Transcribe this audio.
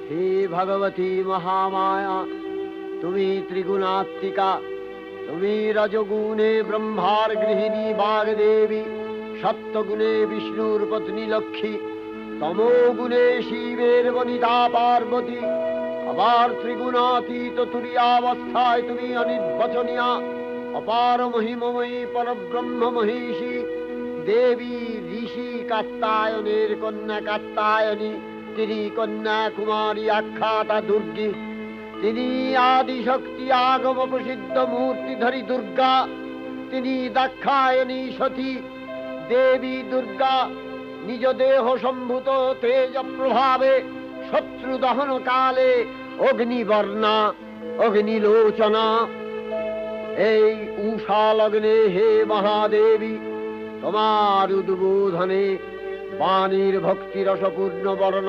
হে ভগবতী মহামায়া, তুমি ত্রিগুণাত্মিকা। তুমি রজগুণে ব্রহ্মার গৃহিণী বাগদেবী, সত্যগুণে বিষ্ণুর পত্নী লক্ষ্মী, তমোগুণে শিবের বনিতা পার্বতী, আবার ত্রিগুণাতীত তুরীয়াবস্থায় তুমি অনির্বচনীয়া, অপার মহিমময়ী পরব্রহ্ম মহিষী দেবী, ঋষি কাত্যায়নের কন্যা কাত্যায়নী, তিনি কন্যা কুমারী আখ্যাতা দুর্গী, তিনি আদিশক্তি আগম প্রসিদ্ধ মূর্তিধরী দুর্গা, তিনি দাক্ষায়ণী সতী দেবী দুর্গা, নিজ দেহ সম্ভূত তেজ প্রভাবে শত্রু দহন কালে অগ্নিবর্ণা অগ্নিলোচনা। এই উষা লগ্নে হে মহাদেবী, তোমার উদ্বোধনে বাণীর ভক্তি রসপূর্ণ বর্ণ